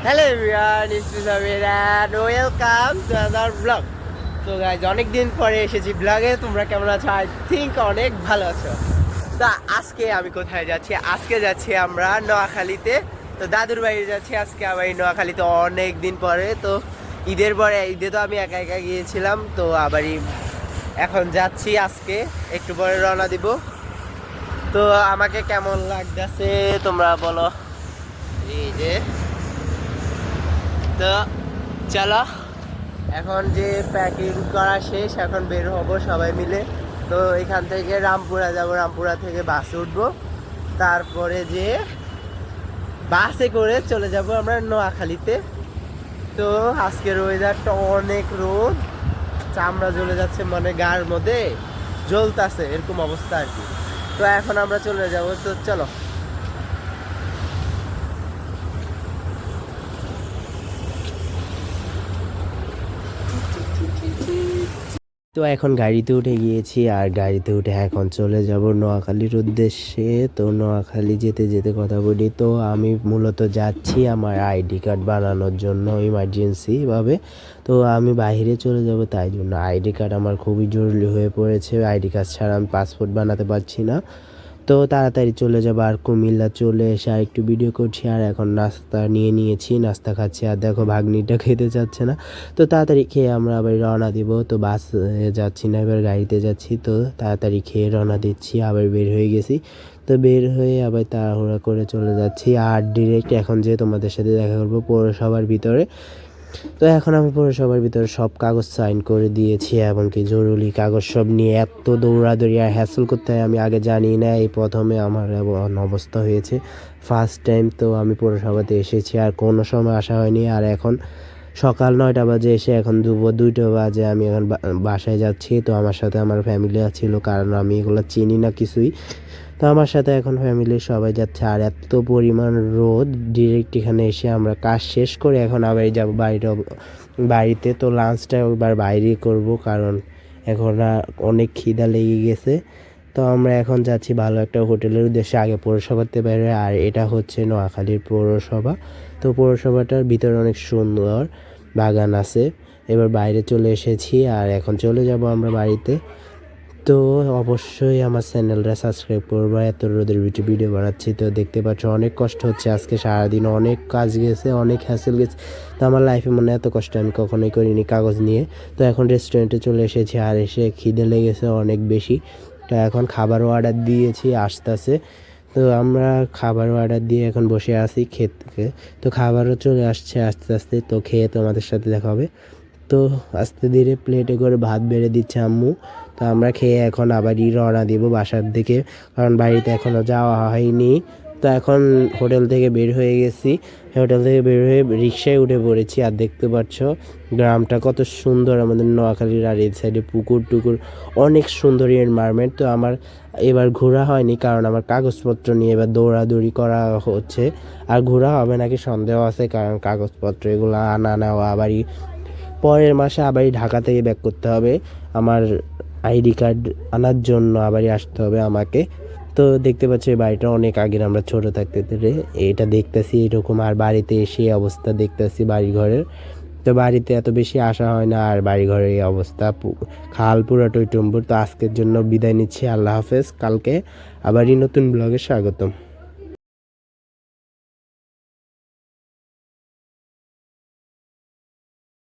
Hello everyone, it's me Samir and welcome to another blog. তো guys, অনেক দিন পরে এসেছি ব্লগে। তোমরা কেমন আছো? আই থিঙ্ক অনেক ভালো আছো। তা আজকে আমি কোথায় যাচ্ছি? আজকে যাচ্ছি আমরা নোয়াখালীতে। তো দাদুর বাড়ি যাচ্ছি আজকে আমার এই নোয়াখালীতে অনেক দিন পরে। তো ঈদের পরে, ঈদে তো আমি একা একা গিয়েছিলাম, তো আবারই এখন যাচ্ছি। আজকে একটু পরে রওনা দিব। তো আমাকে কেমন লাগতেছে তোমরা বলো। এই যে, তো চলো, এখন যে প্যাকিং করা শেষ, এখন বের হব সবাই মিলে। তো এখান থেকে রামপুরা যাব, রামপুরা থেকে বাসে উঠবো, তারপরে যে বাসে করে চলে যাব আমরা নোয়াখালীতে। তো আজকের ওয়েদারটা অনেক রোদ, চামড়া জ্বলে যাচ্ছে, মানে গায়ের মধ্যে জ্বলতাছে, এরকম অবস্থা আর কি। তো এখন আমরা চলে যাব, তো চলো। তো এখন গাড়িতে উঠে গিয়েছি, আর গাড়িতে উঠে এখন চলে যাব নোয়াখালীর উদ্দেশ্যে। তো নোয়াখালী যেতে যেতে কথা বলি, তো আমি মূলত যাচ্ছি আমার আইডি কার্ড বানানোর জন্য ইমার্জেন্সিভাবে। তো আমি বাইরে চলে যাব, তাই জন্য আইডি কার্ড আমার খুবই জরুরি হয়ে পড়েছে। আইডি কার্ড ছাড়া আমি পাসপোর্ট বানাতে পারছি না। তো তাড়াতাড়ি চলে যাবো, আর কুমিল্লা চলে এসে আর একটু ভিডিও করছি। আর এখন নাস্তা নিয়ে নিয়েছি, নাস্তা খাচ্ছি। আর দেখো, ভাগ্নিটা খেতে চাচ্ছে না। তো তাড়াতাড়ি খেয়ে আমরা আবার রওনা দিব। তো বাস যাচ্ছি না, এবার গাড়িতে যাচ্ছি। তো তাড়াতাড়ি খেয়ে রওনা দিচ্ছি, আবার বের হয়ে গেছি। তো বের হয়ে আবার তাড়াহুড়া করে চলে যাচ্ছি, আর ডিরেক্ট এখন যে তোমাদের সাথে দেখা করবো পৌরসভার ভিতরে। তো এখন আমি পৌরসভার ভিতরে সব কাগজ সাইন করে দিয়েছি, এবং কি জরুরি কাগজ সব নিয়ে এত দৌড়াদৌড়ি আর হ্যাসেল করতে হয় আমি আগে জানি না। এই প্রথমে আমার এমন অবস্থা হয়েছে, ফার্স্ট টাইম। তো আমি পৌরসভাতে এসেছি, আর কোনো সময় আসা হয়নি। আর এখন সকাল 9টা বাজে এসে এখন দুপুর 2টা বাজে আমি এখন বাসায় যাচ্ছি। তো আমার সাথে আমার ফ্যামিলি ছিল, কারণ আমি এগুলো চিনি না কিছুই। তো আমার সাথে এখন ফ্যামিলির সবাই যাচ্ছে। আর এত পরিমাণ রোদ, ডিরেক্ট এখানে এসে আমরা কাজ শেষ করে এখন আবার যাবো বাড়িতে। তো লাঞ্চটা একবার বাইরেই করব, কারণ এখন অনেক খিদা লেগে গেছে। তো আমরা এখন যাচ্ছি ভালো একটা হোটেলের উদ্দেশ্যে, আগে পৌরসভাতে বেরোয়। আর এটা হচ্ছে নোয়াখালীর পৌরসভা। তো পৌরসভাটার ভিতরে অনেক সুন্দর বাগান আছে। এবার বাইরে চলে এসেছি, আর এখন চলে যাব আমরা বাড়িতে। তো অবশ্যই আমার চ্যানেলটা সাবস্ক্রাইব করবা। এত রোদের ভিডিও বানাচ্ছি, তো দেখতে পাচ্ছ অনেক কষ্ট হচ্ছে। আজকে সারাদিন অনেক কাজ গেছে, অনেক হ্যাসেল গেছে। তো আমার লাইফে মনে এত কষ্ট আমি কখনোই করিনি কাগজ নিয়ে। তো এখন রেস্টুরেন্টে চলে এসেছি, আর এসে খিদে লেগেছে অনেক বেশি। তো এখন খাবারও অর্ডার দিয়েছি, আসতেছে। তো আমরা খাবারও অর্ডার দিয়ে এখন বসে আছি খেতে। তো খাবারও চলে আসছে আস্তে আস্তে। তো খেয়ে তোমাদের সাথে দেখা হবে। তো আস্তে ধীরে প্লেটে করে ভাত বেড়ে দিচ্ছে আম্মু। তো আমরা খেয়ে এখন আবারই রওনা দিব বাসার দিকে, কারণ বাড়িতে এখনও যাওয়া হয়নি। তো এখন হোটেল থেকে বের হয়ে গেছি, হোটেল থেকে বের হয়ে রিক্সায় উঠে পড়েছি। আর দেখতে পাচ্ছ গ্রামটা কত সুন্দর আমাদের নোয়াখালীর। আর এই সাইডে পুকুর টুকুর, অনেক সুন্দর এনভায়রনমেন্ট। তো আমার এবার ঘোরা হয়নি, কারণ আমার কাগজপত্র নিয়ে এবার দৌড়াদৌড়ি করা হচ্ছে। আর ঘোরা হবে নাকি সন্দেহ আছে, কারণ কাগজপত্র এগুলো আনা নেওয়া আবারই পরের মাসে আবারই ঢাকা থেকে ব্যাক করতে হবে। আমার আইডি কার্ড আনার জন্য আবারই আসতে হবে আমাকে। তো দেখতে পাচ্ছি এই বাড়িটা অনেক আগের, আমরা ছোটো থাকতে এটা দেখতেছি এরকম। আর বাড়িতে এসে অবস্থা দেখতেছি বাড়িঘরের। তো বাড়িতে এত বেশি আসা হয় না, আর বাড়িঘরের এই অবস্থা, খাল পুরা টইটুম্বুর। তো আজকের জন্য বিদায় নিচ্ছি, আল্লাহ হাফেজ। কালকে আবারই নতুন ব্লগে স্বাগতম।